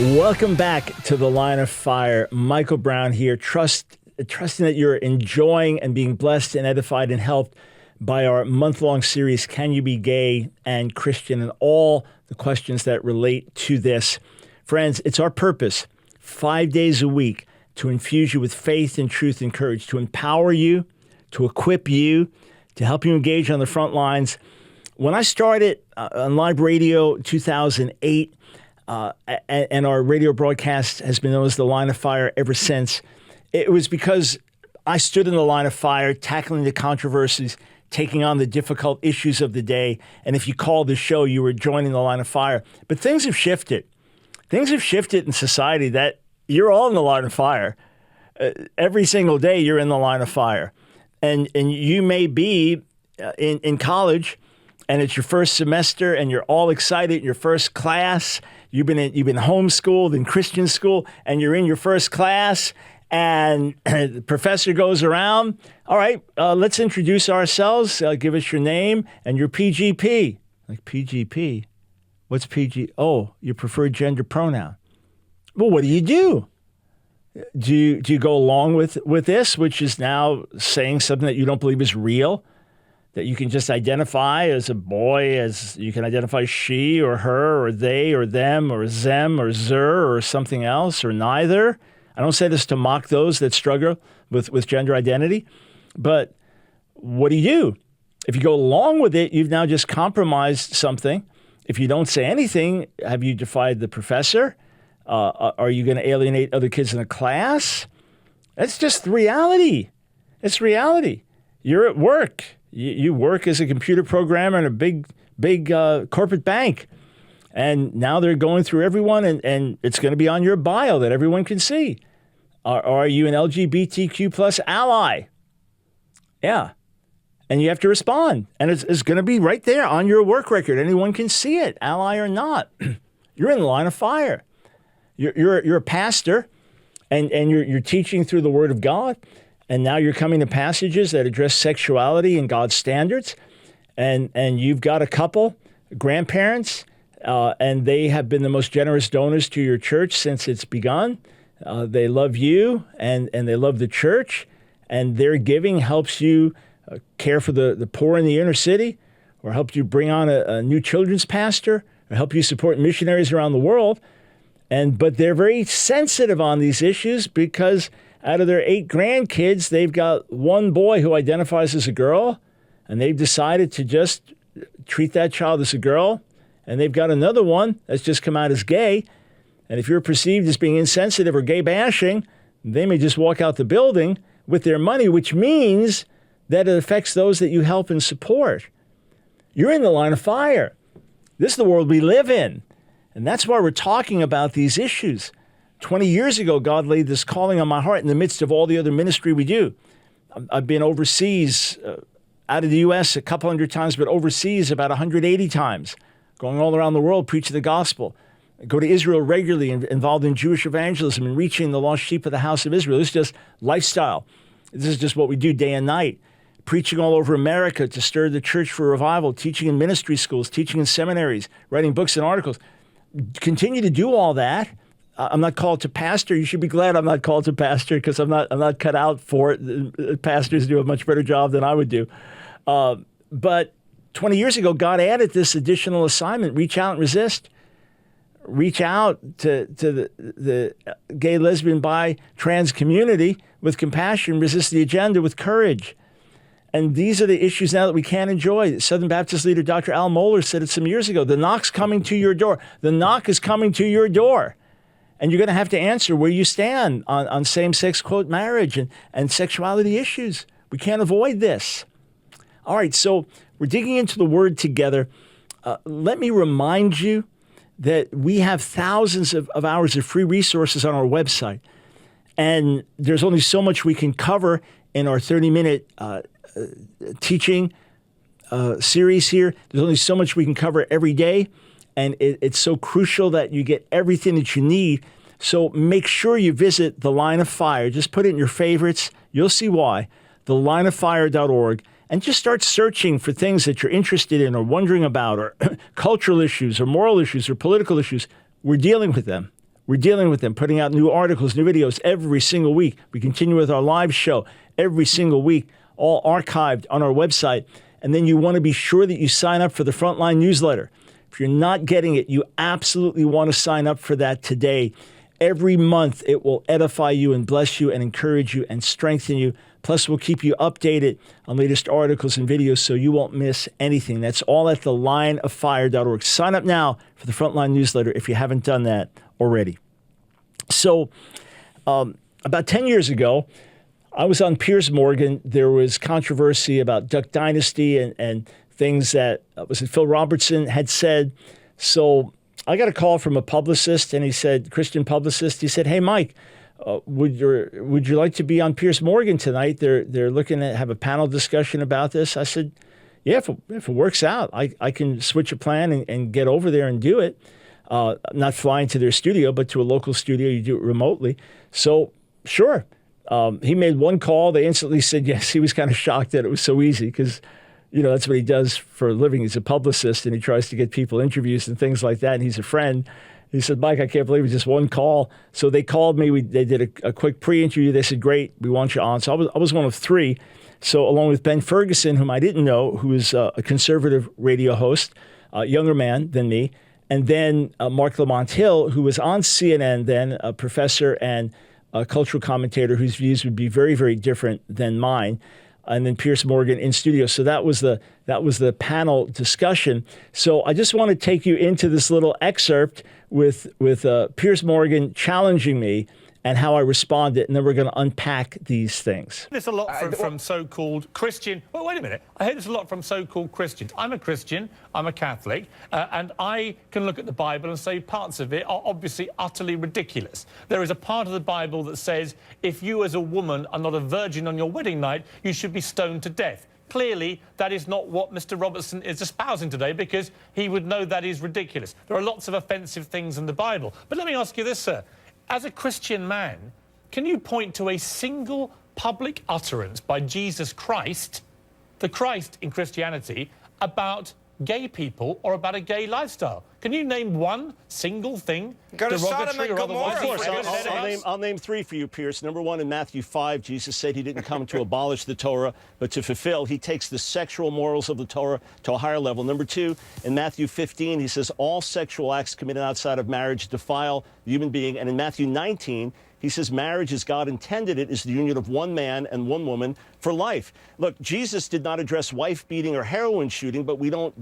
Welcome back to The Line of Fire. Michael Brown here, trusting that you're enjoying and being blessed and edified and helped by our month-long series, Can You Be Gay and Christian, and all the questions that relate to this. Friends, it's our purpose, 5 days a week, to infuse you with faith and truth and courage, to empower you, to equip you, to help you engage on the front lines. When I started on live radio 2008, and our radio broadcast has been known as The Line of Fire ever since, it was because I stood in the line of fire, tackling the controversies, taking on the difficult issues of the day. And if you called the show, you were joining the line of fire. But things have shifted. Things have shifted in society that you're all in the line of fire. Every single day, you're in the line of fire. And you may be in college, and it's your first semester, and you're all excited in your first class. You've been homeschooled in Christian school, and you're in your first class, and the professor goes around. All right, let's introduce ourselves. Give us your name and your PGP. Like PGP? What's PG? Oh, your preferred gender pronoun. Well, what do you do? Do you go along with this, which is now saying something that you don't believe is real? That you can just identify as a boy, as you can identify she or her or they or them or them or zer or something else or neither. I don't say this to mock those that struggle with gender identity, but what do you do? If you go along with it, you've now just compromised something. If you don't say anything, have you defied the professor? Are you going to alienate other kids in the class? That's just reality. It's reality. You're at work. You work as a computer programmer in a big corporate bank. And now they're going through everyone, and it's going to be on your bio that everyone can see. Are you an LGBTQ plus ally? Yeah. And you have to respond. And it's going to be right there on your work record. Anyone can see it, ally or not. You're in the line of fire. You're a pastor, and you're teaching through the Word of God. And now you're coming to passages that address sexuality and God's standards. And you've got a couple, grandparents, and they have been the most generous donors to your church since it's begun. They love you, and they love the church. And their giving helps you care for the poor in the inner city, or help you bring on a new children's pastor, or help you support missionaries around the world. But they're very sensitive on these issues because out of their 8 grandkids, they've got one boy who identifies as a girl, and they've decided to just treat that child as a girl. And they've got another one that's just come out as gay. And if you're perceived as being insensitive or gay bashing, they may just walk out the building with their money, which means that it affects those that you help and support. You're in the line of fire. This is the world we live in. And that's why we're talking about these issues. 20 years ago, God laid this calling on my heart in the midst of all the other ministry we do. I've been overseas, out of the U.S. a couple hundred times, but overseas about 180 times, going all around the world, preaching the gospel. I go to Israel regularly, involved in Jewish evangelism and reaching the lost sheep of the house of Israel. This is just lifestyle. This is just what we do day and night. Preaching all over America to stir the church for revival, teaching in ministry schools, teaching in seminaries, writing books and articles. Continue to do all that. I'm not called to pastor. You should be glad I'm not called to pastor because I'm not cut out for it. Pastors do a much better job than I would do. But 20 years ago, God added this additional assignment: reach out and resist. Reach out to the gay, lesbian, bi, trans community with compassion. Resist the agenda with courage. And these are the issues now that we can't enjoy. Southern Baptist leader Dr. Al Mohler said it some years ago. The knock's coming to your door. The knock is coming to your door. And you're going to have to answer where you stand on same-sex, quote, marriage and sexuality issues. We can't avoid this. All right, so we're digging into the Word together. Let me remind you that we have thousands of hours of free resources on our website. And there's only so much we can cover in our 30-minute teaching series here. There's only so much we can cover every day. And it's so crucial that you get everything that you need. So make sure you visit The Line of Fire. Just put it in your favorites. You'll see why. thelineoffire.org. And just start searching for things that you're interested in or wondering about, or cultural issues or moral issues or political issues. We're dealing with them. We're dealing with them, putting out new articles, new videos every single week. We continue with our live show every single week, all archived on our website. And then you want to be sure that you sign up for the Frontline newsletter. If you're not getting it, you absolutely want to sign up for that today. Every month, it will edify you and bless you and encourage you and strengthen you. Plus, we'll keep you updated on latest articles and videos so you won't miss anything. That's all at thelineoffire.org. Sign up now for the Frontline newsletter if you haven't done that already. So, about 10 years ago, I was on Piers Morgan. There was controversy about Duck Dynasty and things that Phil Robertson had said. So I got a call from a publicist, and he said, Christian publicist, he said, "Hey, Mike, would you like to be on Piers Morgan tonight? They're looking to have a panel discussion about this." I said, "Yeah, if it works out, I can switch a plan and get over there and do it. Not flying to their studio, but to a local studio. You do it remotely." So sure. He made one call. They instantly said yes. He was kind of shocked that it was so easy because, that's what he does for a living. He's a publicist, and he tries to get people interviews and things like that, and he's a friend. He said, "Mike, I can't believe it's just one call." So they called me. They did a quick pre-interview. They said, "Great, we want you on." So I was one of three. So along with Ben Ferguson, whom I didn't know, who is a conservative radio host, a younger man than me, and then Mark Lamont Hill, who was on CNN then, a professor and a cultural commentator whose views would be very, very different than mine, and then Piers Morgan in studio. So that was the panel discussion. So I just want to take you into this little excerpt with Piers Morgan challenging me and how I responded, and then we're going to unpack these things. There's a lot from so-called Christian... Well, wait a minute. I hear this a lot from so-called Christians. I'm a Christian, I'm a Catholic, and I can look at the Bible and say parts of it are obviously utterly ridiculous. There is a part of the Bible that says if you as a woman are not a virgin on your wedding night, you should be stoned to death. Clearly, that is not what Mr. Robertson is espousing today, because he would know that is ridiculous. There are lots of offensive things in the Bible. But let me ask you this, sir. As a Christian man, can you point to a single public utterance by Jesus Christ, the Christ in Christianity, about gay people or about a gay lifestyle? Can you name one single thing? Go to Sodom and Gomorrah. Of course, I'll name three for you, Pierce. Number one, in Matthew 5, Jesus said he didn't come to abolish the Torah, but to fulfill. He takes the sexual morals of the Torah to a higher level. Number two, in Matthew 15, he says all sexual acts committed outside of marriage defile the human being. And in Matthew 19, he says marriage, as God intended it, is the union of one man and one woman for life. Look, Jesus did not address wife beating or heroin shooting, but we don't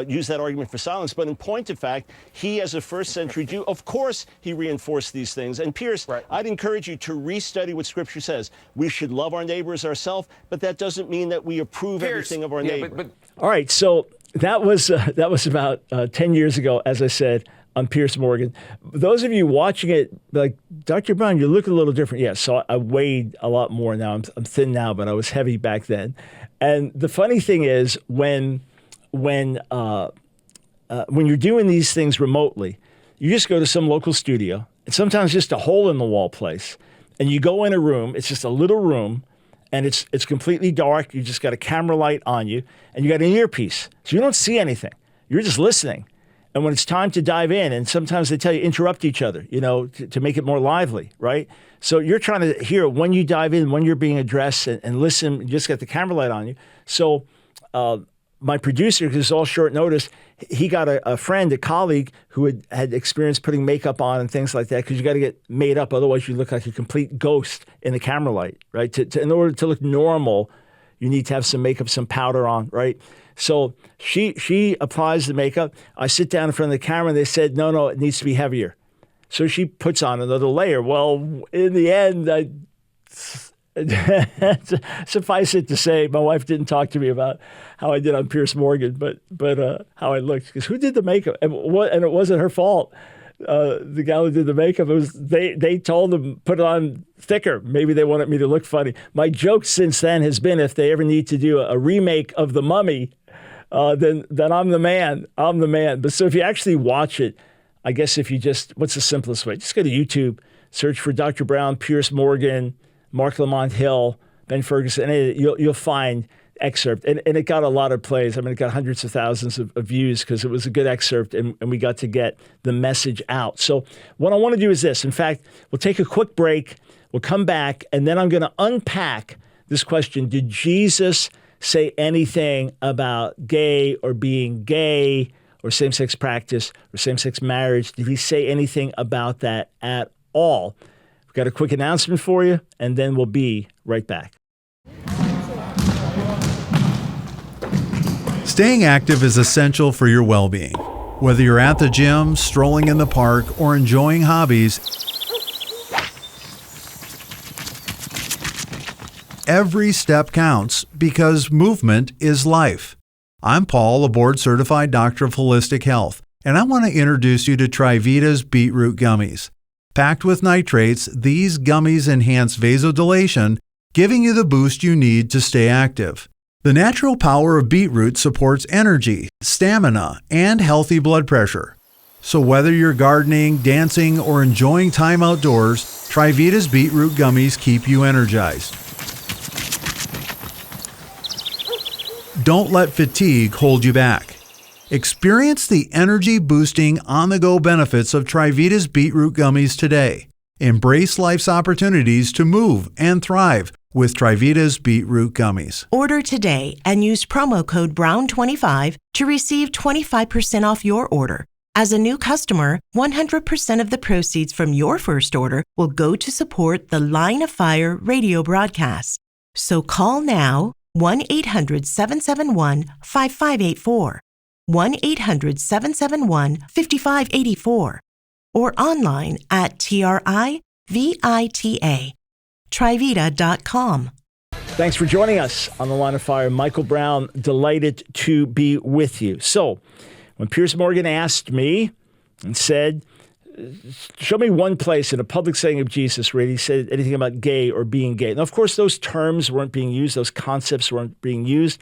use that argument for silence. But in point of fact, he, as a first-century Jew, of course he reinforced these things. And Pierce, right. I'd encourage you to restudy what Scripture says. We should love our neighbor as ourselves, but that doesn't mean that we approve everything of our neighbor. All right, so that was about 10 years ago, as I said, on Piers Morgan. Those of you watching it, like, Dr. Brown, you look a little different. Yeah, so I weighed a lot more now. I'm thin now, but I was heavy back then. And the funny thing is, when you're doing these things remotely, you just go to some local studio, and sometimes just a hole in the wall place, and you go in a room. It's just a little room, and it's completely dark. You just got a camera light on you, and you got an earpiece, so you don't see anything. You're just listening. And when it's time to dive in, and sometimes they tell you interrupt each other, to make it more lively, right? So you're trying to hear when you dive in, when you're being addressed, and listen. You just got the camera light on you. So my producer, because it's all short notice, he got a friend, a colleague who had experience putting makeup on and things like that, because you got to get made up. Otherwise, you look like a complete ghost in the camera light, right? In order to look normal, you need to have some makeup, some powder on, right? So she applies the makeup. I sit down in front of the camera, and they said, no, it needs to be heavier. So she puts on another layer. Well, in the end, suffice it to say, my wife didn't talk to me about how I did on Piers Morgan, but how I looked. Because who did the makeup? And it wasn't her fault. The gal who did the makeup, it was they told them put it on thicker. Maybe they wanted me to look funny. My joke since then has been, if they ever need to do a remake of The Mummy, then I'm the man. I'm the man. But so if you actually watch it, I guess what's the simplest way? Just go to YouTube, search for Dr. Brown, Piers Morgan, Mark Lamont Hill, Ben Ferguson, and you'll find excerpt, and it got a lot of plays. I mean, it got hundreds of thousands of views because it was a good excerpt, and we got to get the message out. So what I want to do is this. In fact, we'll take a quick break. We'll come back, and then I'm going to unpack this question. Did Jesus say anything about gay or being gay or same-sex practice or same-sex marriage? Did he say anything about that at all? We've got a quick announcement for you, and then we'll be right back. Staying active is essential for your well-being. Whether you're at the gym, strolling in the park, or enjoying hobbies, every step counts because movement is life. I'm Paul, a board-certified doctor of holistic health, and I want to introduce you to Trivita's beetroot gummies. Packed with nitrates, these gummies enhance vasodilation, giving you the boost you need to stay active. The natural power of beetroot supports energy, stamina, and healthy blood pressure. So whether you're gardening, dancing, or enjoying time outdoors, Trivita's beetroot gummies keep you energized. Don't let fatigue hold you back. Experience the energy-boosting, on-the-go benefits of Trivita's beetroot gummies today. Embrace life's opportunities to move and thrive with Trivita's beetroot gummies. Order today and use promo code BROWN25 to receive 25% off your order. As a new customer, 100% of the proceeds from your first order will go to support the Line of Fire radio broadcast. So call now, 1-800-771-5584, 1-800-771-5584, or online at trivita.com. Thanks for joining us on the Line of Fire. Michael Brown, delighted to be with you. So, when Piers Morgan asked me and said, show me one place in a public saying of Jesus where he said anything about gay or being gay. Now, of course, those terms weren't being used. Those concepts weren't being used.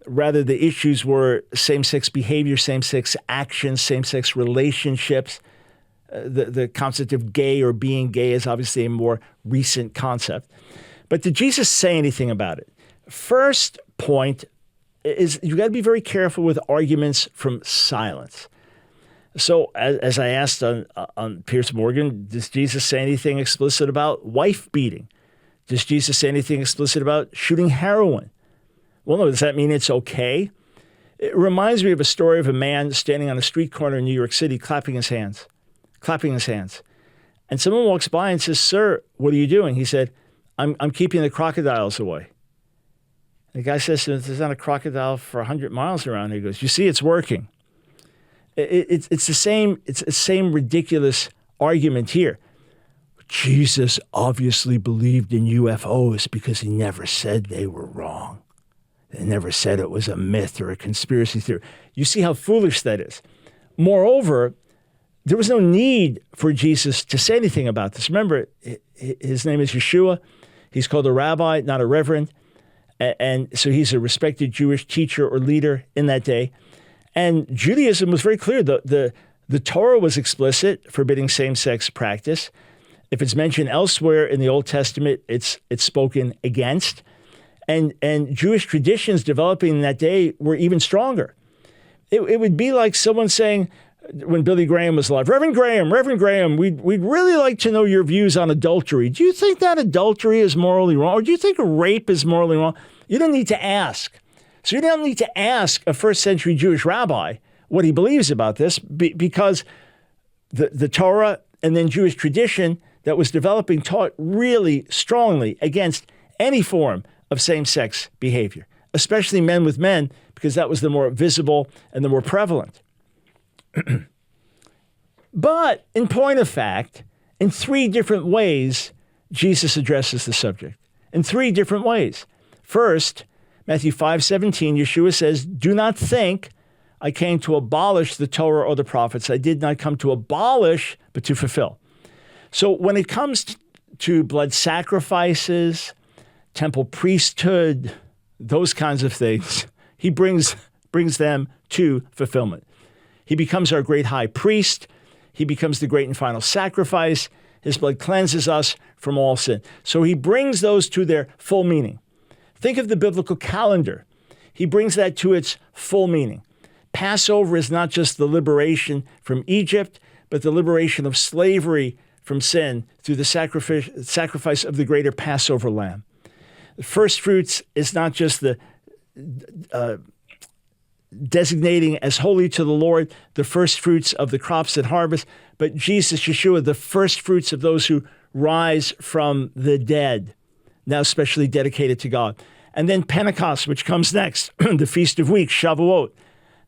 Rather, the issues were same-sex behavior, same-sex actions, same-sex relationships. The concept of gay or being gay is obviously a more recent concept. But did Jesus say anything about it? First point is you got to be very careful with arguments from silence. So as I asked on Piers Morgan, does Jesus say anything explicit about wife beating? Does Jesus say anything explicit about shooting heroin? Well, no, does that mean it's okay? It reminds me of a story of a man standing on a street corner in New York City clapping his hands. And someone walks by and says, "Sir, what are you doing?" He said, I'm keeping the crocodiles away. The guy says, "There's not a crocodile for 100 miles around here." He goes, "You see, it's working." It's the same ridiculous argument here. Jesus obviously believed in UFOs because he never said they were wrong. They never said it was a myth or a conspiracy theory. You see how foolish that is. Moreover, there was no need for Jesus to say anything about this. Remember, his name is Yeshua. He's called a rabbi, not a reverend. And so he's a respected Jewish teacher or leader in that day. And Judaism was very clear. The Torah was explicit, forbidding same-sex practice. If it's mentioned elsewhere in the Old Testament, it's spoken against. And Jewish traditions developing in that day were even stronger. It would be like someone saying, when Billy Graham was alive, Reverend Graham, we'd really like to know your views on adultery. Do you think that adultery is morally wrong? Or do you think rape is morally wrong? You don't need to ask. So you don't need to ask a first century Jewish rabbi what he believes about this because the Torah and then Jewish tradition that was developing taught really strongly against any form of same-sex behavior, especially men with men, because that was the more visible and the more prevalent. But in point of fact, in three different ways, Jesus addresses the subject. In three different ways. First, Matthew 5:17, Yeshua says, "Do not think I came to abolish the Torah or the prophets. I did not come to abolish, but to fulfill." So when it comes to blood sacrifices, temple priesthood, those kinds of things, he brings them to fulfillment. He becomes our great high priest. He becomes the great and final sacrifice. His blood cleanses us from all sin. So he brings those to their full meaning. Think of the biblical calendar. He brings that to its full meaning. Passover is not just the liberation from Egypt, but the liberation of slavery from sin through the sacrifice of the greater Passover lamb. The first fruits is not just the designating as holy to the Lord the first fruits of the crops and harvest, but Jesus, Yeshua, the first fruits of those who rise from the dead, now specially dedicated to God. And then Pentecost, which comes next, the Feast of Weeks, Shavuot,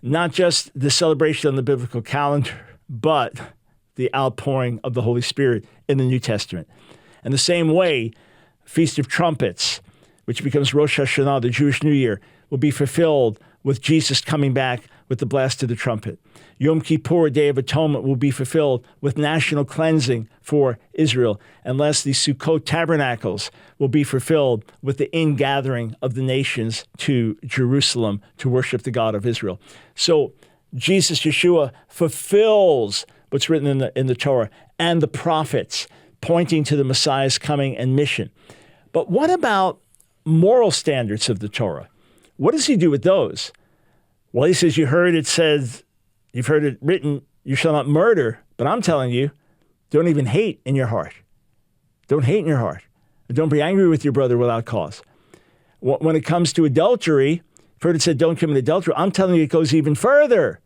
not just the celebration on the biblical calendar, but the outpouring of the Holy Spirit in the New Testament. And the same way, Feast of Trumpets, which becomes Rosh Hashanah, the Jewish New Year, will be fulfilled with Jesus coming back with the blast of the trumpet. Yom Kippur, Day of Atonement, will be fulfilled with national cleansing for Israel. And lastly, Sukkot Tabernacles will be fulfilled with the ingathering of the nations to Jerusalem to worship the God of Israel. So Jesus, Yeshua, fulfills what's written in the Torah and the prophets, pointing to the Messiah's coming and mission. But what about moral standards of the Torah? What does he do with those? Well, he says, you've heard it written, you shall not murder. But I'm telling you, don't even hate in your heart. Don't hate in your heart. Don't be angry with your brother without cause. When it comes to adultery, you've heard it said, don't commit adultery. I'm telling you, it goes even further.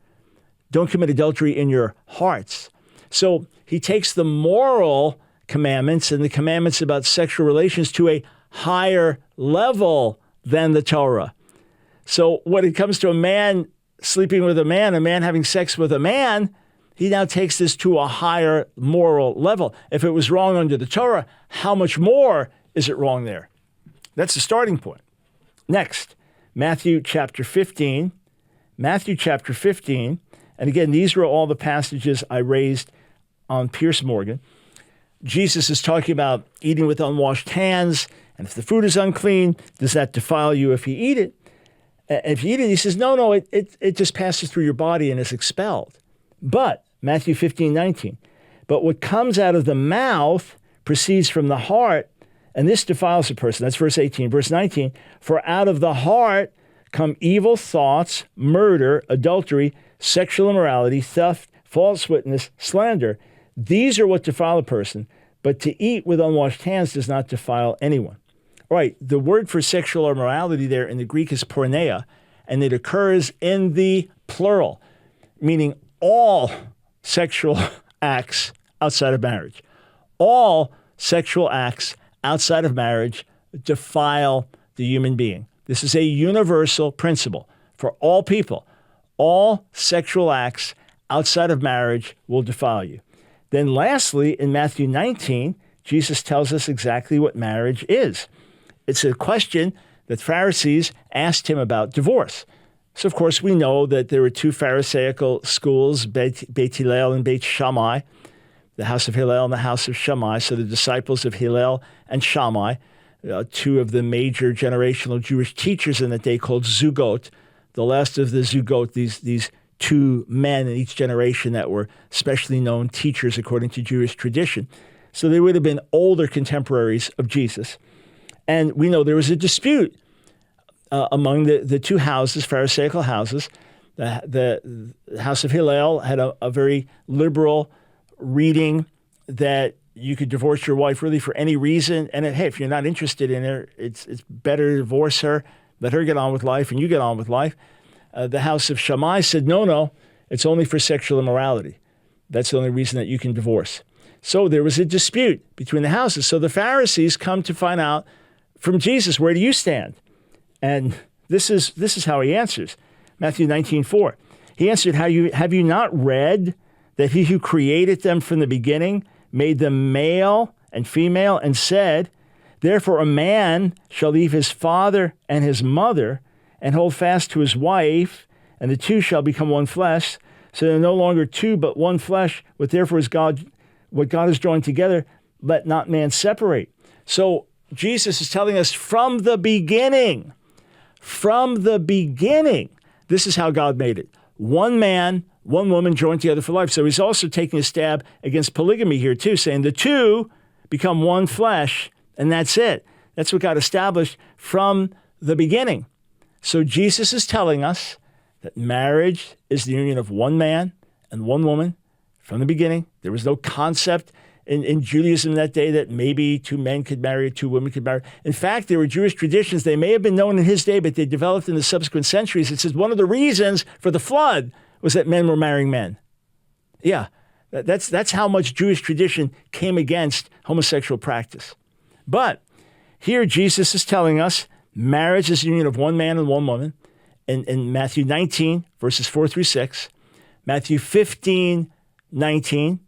Don't commit adultery in your hearts. So he takes the moral commandments and the commandments about sexual relations to a higher level than the Torah. So when it comes to a man sleeping with a man having sex with a man, he now takes this to a higher moral level. If it was wrong under the Torah, how much more is it wrong there? That's the starting point. Next, Matthew chapter 15. Matthew chapter 15. And again, these were all the passages I raised on Pierce Morgan. Jesus is talking about eating with unwashed hands. And if the food is unclean, does that defile you if you eat it? If you eat it, he says, no, it just passes through your body and is expelled. But, Matthew 15:19, but what comes out of the mouth proceeds from the heart, and this defiles a person. That's verse 18. Verse 19, for out of the heart come evil thoughts, murder, adultery, sexual immorality, theft, false witness, slander. These are what defile a person, but to eat with unwashed hands does not defile anyone. All right, the word for sexual immorality there in the Greek is porneia, and it occurs in the plural, meaning all sexual acts outside of marriage. All sexual acts outside of marriage defile the human being. This is a universal principle for all people. All sexual acts outside of marriage will defile you. Then lastly, in Matthew 19, Jesus tells us exactly what marriage is. It's a question that Pharisees asked him about divorce. So, of course, we know that there were two Pharisaical schools, Beit Hillel and Beit Shammai, the house of Hillel and the house of Shammai. So the disciples of Hillel and Shammai, two of the major generational Jewish teachers in that day called Zugot, the last of the Zugot, these two men in each generation that were specially known teachers according to Jewish tradition. So they would have been older contemporaries of Jesus. And we know there was a dispute among the two houses, Pharisaical houses. The house of Hillel had a very liberal reading that you could divorce your wife really for any reason. And hey, if you're not interested in her, it's better to divorce her, let her get on with life, and you get on with life. The house of Shammai said, no, it's only for sexual immorality. That's the only reason that you can divorce. So there was a dispute between the houses. So the Pharisees come to find out from Jesus, where do you stand? And this is how he answers. Matthew 19:4. He answered, have you not read that he who created them from the beginning made them male and female, and said, therefore a man shall leave his father and his mother and hold fast to his wife, and the two shall become one flesh. So they're no longer two, but one flesh. What therefore is what God has joined together, let not man separate. So Jesus is telling us from the beginning, this is how God made it. One man, one woman joined together for life. So he's also taking a stab against polygamy here too, saying the two become one flesh, and that's it. That's what God established from the beginning. So Jesus is telling us that marriage is the union of one man and one woman from the beginning. There was no concept in Judaism that day that maybe two men could marry, two women could marry. In fact, there were Jewish traditions. They may have been known in his day, but they developed in the subsequent centuries. It says one of the reasons for the flood was that men were marrying men. Yeah, that's how much Jewish tradition came against homosexual practice. But here Jesus is telling us marriage is the union of one man and one woman. In Matthew 19, verses 4 through 6, Matthew 15, 19,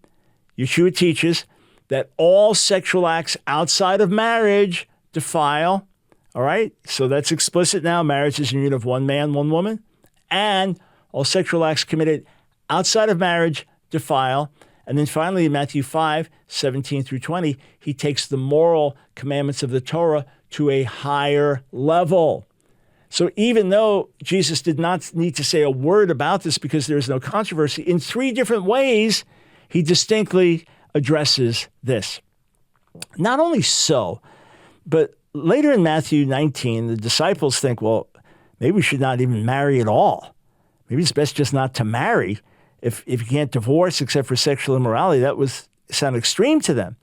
Yeshua teaches that all sexual acts outside of marriage defile. All right? So that's explicit now. Marriage is a union of one man, one woman. And all sexual acts committed outside of marriage defile. And then finally, in Matthew 5, 17 through 20, he takes the moral commandments of the Torah to a higher level. So even though Jesus did not need to say a word about this because there is no controversy, in three different ways, he distinctly addresses this. Not only so, but later in Matthew 19, the disciples think, well, maybe we should not even marry at all. Maybe it's best just not to marry if you can't divorce except for sexual immorality. That sounded extreme to them.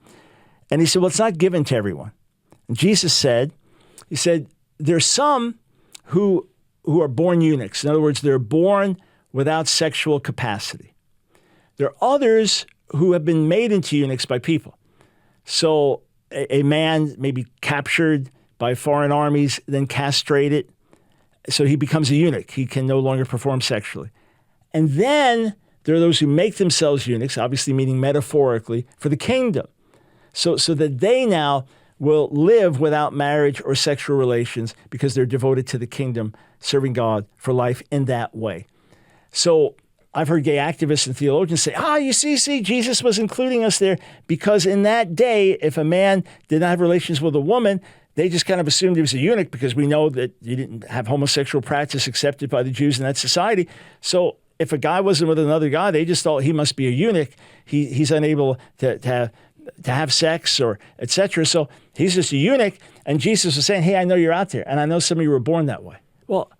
And he said, well, it's not given to everyone. And Jesus said, there's some who are born eunuchs. In other words, they're born without sexual capacity. There are others who have been made into eunuchs by people. So a man may be captured by foreign armies, then castrated, so he becomes a eunuch. He can no longer perform sexually. And then there are those who make themselves eunuchs, obviously meaning metaphorically, for the kingdom. So that they now will live without marriage or sexual relations because they're devoted to the kingdom, serving God for life in that way. So I've heard gay activists and theologians say, you see, Jesus was including us there because in that day, if a man did not have relations with a woman, they just kind of assumed he was a eunuch because we know that you didn't have homosexual practice accepted by the Jews in that society. So if a guy wasn't with another guy, they just thought he must be a eunuch. He's unable to have sex or etc. So he's just a eunuch. And Jesus was saying, hey, I know you're out there. And I know some of you were born that way. Well,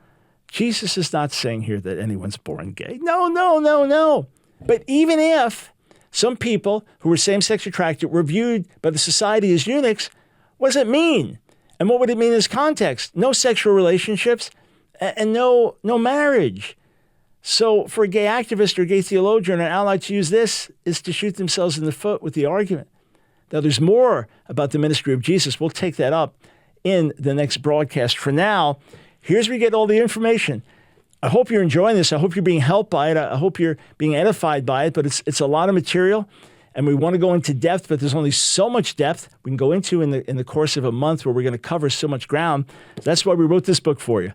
Jesus is not saying here that anyone's born gay. No. But even if some people who were same-sex attracted were viewed by the society as eunuchs, what does it mean? And what would it mean in this context? No sexual relationships and no marriage. So for a gay activist or gay theologian or an ally to use this is to shoot themselves in the foot with the argument. Now, there's more about the ministry of Jesus. We'll take that up in the next broadcast. For now, here's where you get all the information. I hope you're enjoying this. I hope you're being helped by it. I hope you're being edified by it. But it's a lot of material, and we want to go into depth, but there's only so much depth we can go into in the course of a month where we're going to cover so much ground. That's why we wrote this book for you.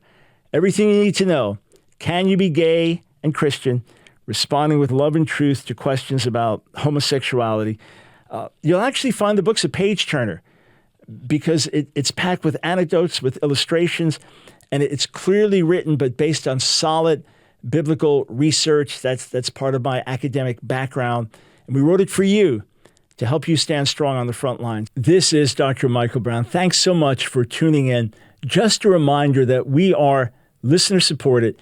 Everything you need to know. Can you be gay and Christian? Responding with love and truth to questions about homosexuality. You'll actually find the book's a page turner because it's packed with anecdotes, with illustrations, and it's clearly written, but based on solid biblical research. That's part of my academic background. And we wrote it for you to help you stand strong on the front lines. This is Dr. Michael Brown. Thanks so much for tuning in. Just a reminder that we are listener supported.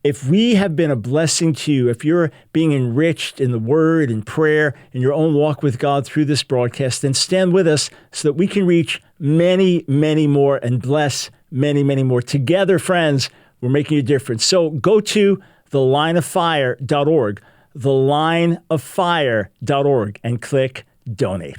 If we have been a blessing to you, if you're being enriched in the word and prayer in your own walk with God through this broadcast, then stand with us so that we can reach many, many more and bless many, many more. Together, friends, we're making a difference. So go to thelineoffire.org, thelineoffire.org, and click donate.